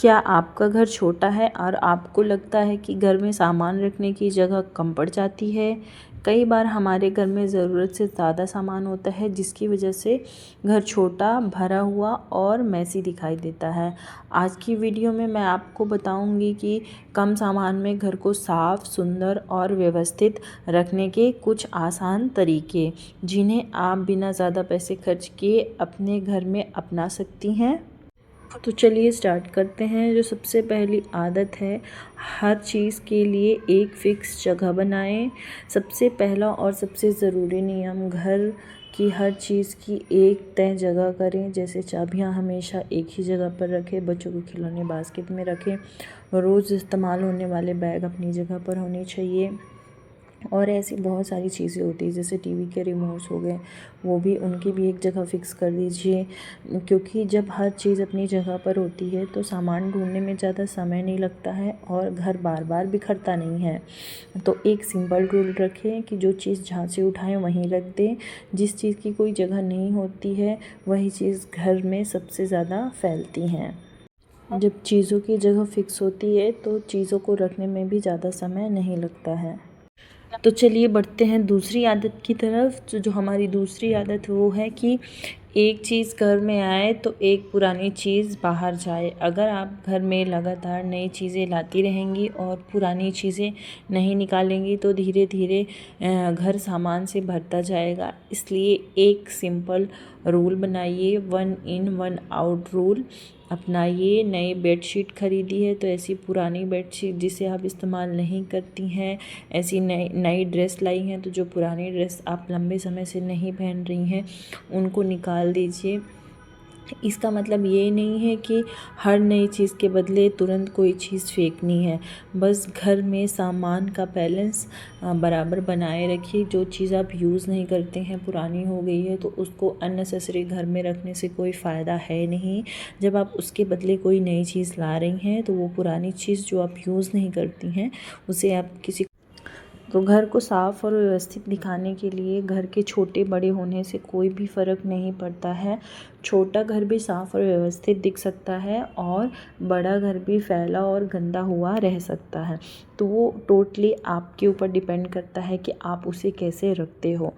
क्या आपका घर छोटा है और आपको लगता है कि घर में सामान रखने की जगह कम पड़ जाती है? कई बार हमारे घर में ज़रूरत से ज़्यादा सामान होता है जिसकी वजह से घर छोटा, भरा हुआ और मैसी दिखाई देता है। आज की वीडियो में मैं आपको बताऊंगी कि कम सामान में घर को साफ, सुंदर और व्यवस्थित रखने के कुछ आसान तरीके, जिन्हें आप बिना ज़्यादा पैसे खर्च किए अपने घर में अपना सकती हैं। तो चलिए स्टार्ट करते हैं। जो सबसे पहली आदत है, हर चीज़ के लिए एक फ़िक्स जगह बनाएं। सबसे पहला और सबसे ज़रूरी नियम, घर की हर चीज़ की एक तय जगह करें। जैसे चाबियां हमेशा एक ही जगह पर रखें, बच्चों के खिलौने बास्केट में रखें, रोज़ इस्तेमाल होने वाले बैग अपनी जगह पर होने चाहिए। और ऐसी बहुत सारी चीज़ें होती हैं, जैसे टीवी के रिमोट्स हो गए, वो भी उनकी भी एक जगह फ़िक्स कर दीजिए, क्योंकि जब हर चीज़ अपनी जगह पर होती है तो सामान ढूंढने में ज़्यादा समय नहीं लगता है और घर बार बार बिखरता नहीं है। तो एक सिंपल रूल रखें कि जो चीज़ जहाँ से उठाएं वहीं रख दें। जिस चीज़ की कोई जगह नहीं होती है वही चीज़ घर में सबसे ज़्यादा फैलती हैं। जब चीज़ों की जगह फ़िक्स होती है तो चीज़ों को रखने में भी ज़्यादा समय नहीं लगता है। तो चलिए बढ़ते हैं दूसरी आदत की तरफ। जो हमारी दूसरी आदत वो है कि एक चीज़ घर में आए तो एक पुरानी चीज़ बाहर जाए। अगर आप घर में लगातार नई चीज़ें लाती रहेंगी और पुरानी चीज़ें नहीं निकालेंगी तो धीरे धीरे घर सामान से भरता जाएगा। इसलिए एक सिंपल रूल बनाइए, 1 इन 1 आउट रूल अपनाइए। नई बेडशीट खरीदी है तो ऐसी पुरानी बेडशीट जिसे आप इस्तेमाल नहीं करती हैं, ऐसी नई नई ड्रेस लाई हैं तो जो पुरानी ड्रेस आप लंबे समय से नहीं पहन रही हैं उनको निकाल दीजिए। इसका मतलब ये नहीं है कि हर नई चीज़ के बदले तुरंत कोई चीज़ फेंकनी है। बस घर में सामान का बैलेंस बराबर बनाए रखिए। जो चीज़ आप यूज़ नहीं करते हैं, पुरानी हो गई है, तो उसको अननेसेसरी घर में रखने से कोई फ़ायदा है नहीं। जब आप उसके बदले कोई नई चीज़ ला रही हैं तो वो पुरानी चीज़ जो आप यूज़ नहीं करती हैं उसे आप किसी तो घर को साफ़ और व्यवस्थित दिखाने के लिए घर के छोटे बड़े होने से कोई भी फ़र्क नहीं पड़ता है। छोटा घर भी साफ़ और व्यवस्थित दिख सकता है और बड़ा घर भी फैला और गंदा हुआ रह सकता है। तो वो टोटली आपके ऊपर डिपेंड करता है कि आप उसे कैसे रखते हो।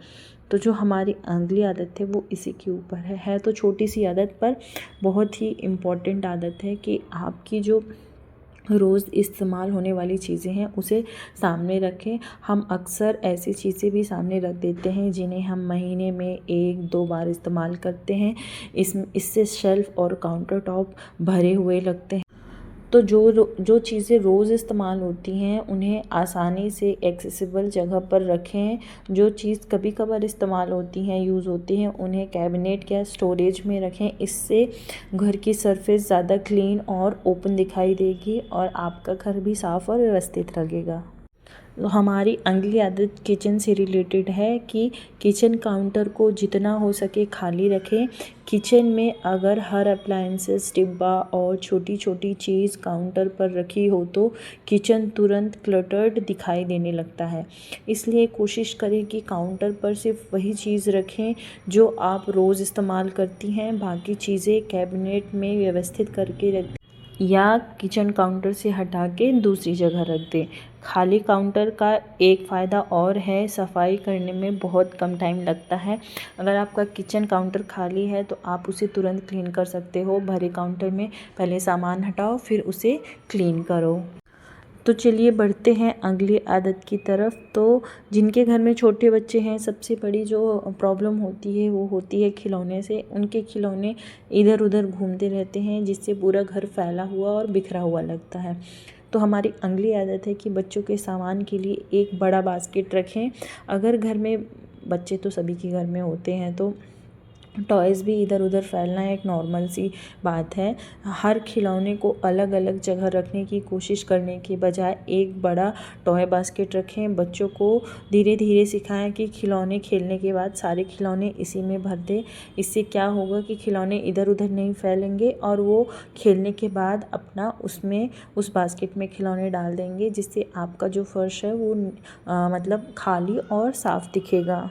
तो जो हमारी अगली आदत है वो इसी के ऊपर है तो छोटी सी आदत पर बहुत ही इम्पॉर्टेंट आदत है कि आपकी जो रोज़ इस्तेमाल होने वाली चीज़ें हैं उसे सामने रखें। हम अक्सर ऐसी चीज़ें भी सामने रख देते हैं जिन्हें हम महीने में 1-2 बार इस्तेमाल करते हैं। इससे शेल्फ़ और काउंटर टॉप भरे हुए लगते हैं। तो जो चीज़ें रोज़ इस्तेमाल होती हैं उन्हें आसानी से एक्सेसिबल जगह पर रखें। जो चीज़ कभी कभार इस्तेमाल होती हैं, यूज़ होती हैं, उन्हें कैबिनेट या स्टोरेज में रखें। इससे घर की सरफेस ज़्यादा क्लीन और ओपन दिखाई देगी और आपका घर भी साफ़ और व्यवस्थित लगेगा। तो हमारी अगली आदत किचन से रिलेटेड है कि किचन काउंटर को जितना हो सके खाली रखें। किचन में अगर हर अप्लायंसेस, डिब्बा और छोटी छोटी चीज़ काउंटर पर रखी हो तो किचन तुरंत क्लटर्ड दिखाई देने लगता है। इसलिए कोशिश करें कि काउंटर पर सिर्फ वही चीज़ रखें जो आप रोज़ इस्तेमाल करती हैं। बाकी चीज़ें कैबिनेट में व्यवस्थित करके रख या किचन काउंटर से हटा के दूसरी जगह रख दें। खाली काउंटर का एक फ़ायदा और है, सफाई करने में बहुत कम टाइम लगता है। अगर आपका किचन काउंटर खाली है तो आप उसे तुरंत क्लीन कर सकते हो। भरे काउंटर में पहले सामान हटाओ फिर उसे क्लीन करो। तो चलिए बढ़ते हैं अगली आदत की तरफ। तो जिनके घर में छोटे बच्चे हैं, सबसे बड़ी जो प्रॉब्लम होती है वो होती है खिलौने से। उनके खिलौने इधर उधर घूमते रहते हैं जिससे पूरा घर फैला हुआ और बिखरा हुआ लगता है। तो हमारी अगली आदत है कि बच्चों के सामान के लिए एक बड़ा बास्केट रखें। अगर घर में बच्चे तो सभी के घर में होते हैं तो टॉयज़ भी इधर उधर फैलना एक नॉर्मल सी बात है। हर खिलौने को अलग अलग जगह रखने की कोशिश करने के बजाय एक बड़ा टॉय बास्केट रखें। बच्चों को धीरे धीरे सिखाएं कि खिलौने खेलने के बाद सारे खिलौने इसी में भर दें। इससे क्या होगा कि खिलौने इधर उधर नहीं फैलेंगे और वो खेलने के बाद अपना उस बास्केट में खिलौने डाल देंगे, जिससे आपका जो फर्श है वो मतलब खाली और साफ़ दिखेगा।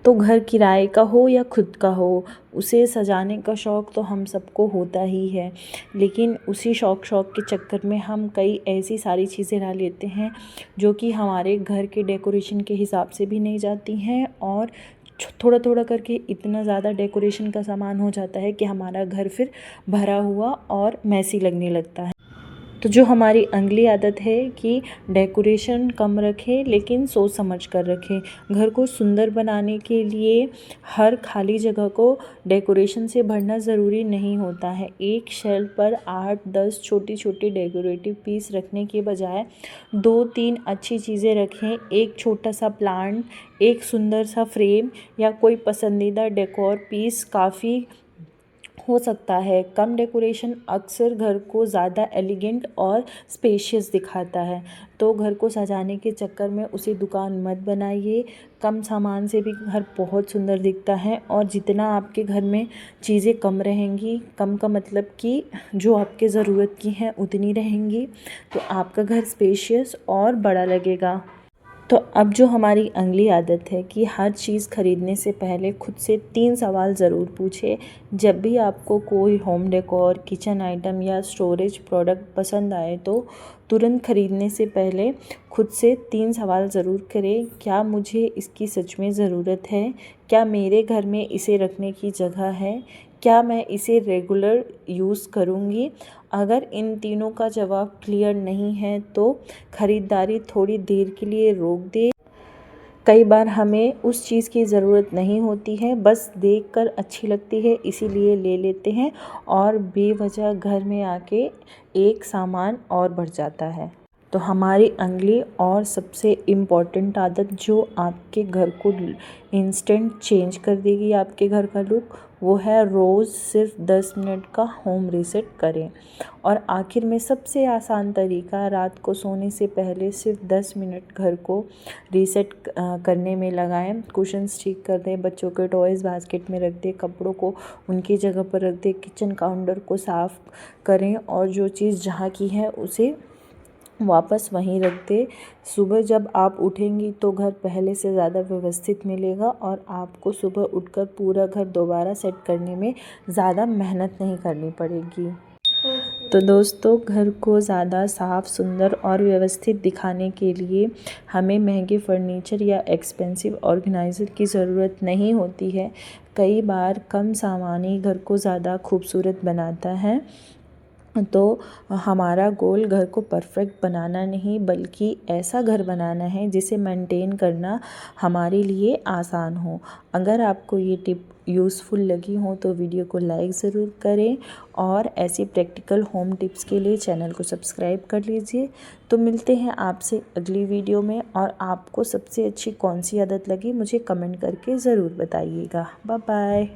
तो घर किराए का हो या खुद का हो, उसे सजाने का शौक़ तो हम सबको होता ही है, लेकिन उसी शौक़ के चक्कर में हम कई ऐसी सारी चीज़ें ला लेते हैं जो कि हमारे घर के डेकोरेशन के हिसाब से भी नहीं जाती हैं, और थोड़ा थोड़ा करके इतना ज़्यादा डेकोरेशन का सामान हो जाता है कि हमारा घर फिर भरा हुआ और मैसी लगने लगता है। तो जो हमारी अगली आदत है कि डेकोरेशन कम रखें लेकिन सोच समझ कर रखें। घर को सुंदर बनाने के लिए हर खाली जगह को डेकोरेशन से भरना ज़रूरी नहीं होता है। एक शेल्फ पर 8-10 छोटी छोटी डेकोरेटिव पीस रखने के बजाय 2-3 अच्छी चीज़ें रखें। एक छोटा सा प्लांट, एक सुंदर सा फ्रेम या कोई पसंदीदा डेकोर पीस काफ़ी हो सकता है। कम डेकोरेशन अक्सर घर को ज़्यादा एलिगेंट और स्पेशियस दिखाता है। तो घर को सजाने के चक्कर में उसे दुकान मत बनाइए। कम सामान से भी घर बहुत सुंदर दिखता है, और जितना आपके घर में चीज़ें कम रहेंगी, कम का मतलब कि जो आपके ज़रूरत की हैं उतनी रहेंगी, तो आपका घर स्पेशियस और बड़ा लगेगा। तो अब जो हमारी अगली आदत है कि हर चीज़ खरीदने से पहले खुद से 3 सवाल ज़रूर पूछें। जब भी आपको कोई होम डेकोर, किचन आइटम या स्टोरेज प्रोडक्ट पसंद आए तो तुरंत खरीदने से पहले खुद से 3 सवाल ज़रूर करें। क्या मुझे इसकी सच में ज़रूरत है? क्या मेरे घर में इसे रखने की जगह है? क्या मैं इसे रेगुलर यूज़ करूँगी? अगर इन तीनों का जवाब क्लियर नहीं है तो ख़रीदारी थोड़ी देर के लिए रोक दें। कई बार हमें उस चीज़ की ज़रूरत नहीं होती है, बस देखकर अच्छी लगती है इसीलिए ले लेते हैं, और बेवजह घर में आके एक सामान और बढ़ जाता है। तो हमारी अगली और सबसे इम्पॉर्टेंट आदत जो आपके घर को इंस्टेंट चेंज कर देगी, आपके घर का लुक, वो है रोज़ सिर्फ 10 मिनट का होम रीसेट करें। और आखिर में सबसे आसान तरीका, रात को सोने से पहले सिर्फ 10 मिनट घर को रीसेट करने में लगाएं। कुशन्स ठीक कर दें, बच्चों के टॉयज़ बास्केट में रख दें, कपड़ों को उनकी जगह पर रख दें, किचन काउंटर को साफ़ करें, और जो चीज़ जहाँ की है उसे वापस वहीं रख दे। सुबह जब आप उठेंगी तो घर पहले से ज़्यादा व्यवस्थित मिलेगा, और आपको सुबह उठकर पूरा घर दोबारा सेट करने में ज़्यादा मेहनत नहीं करनी पड़ेगी। तो दोस्तों, घर को ज़्यादा साफ़, सुंदर और व्यवस्थित दिखाने के लिए हमें महंगे फर्नीचर या एक्सपेंसिव ऑर्गेनाइज़र की ज़रूरत नहीं होती है। कई बार कम सामान ही घर को ज़्यादा खूबसूरत बनाता है। तो हमारा गोल घर को परफेक्ट बनाना नहीं, बल्कि ऐसा घर बनाना है जिसे मेंटेन करना हमारे लिए आसान हो। अगर आपको ये टिप यूज़फुल लगी हो तो वीडियो को लाइक ज़रूर करें, और ऐसी प्रैक्टिकल होम टिप्स के लिए चैनल को सब्सक्राइब कर लीजिए। तो मिलते हैं आपसे अगली वीडियो में, और आपको सबसे अच्छी कौन सी आदत लगी मुझे कमेंट करके ज़रूर बताइएगा। Bye bye.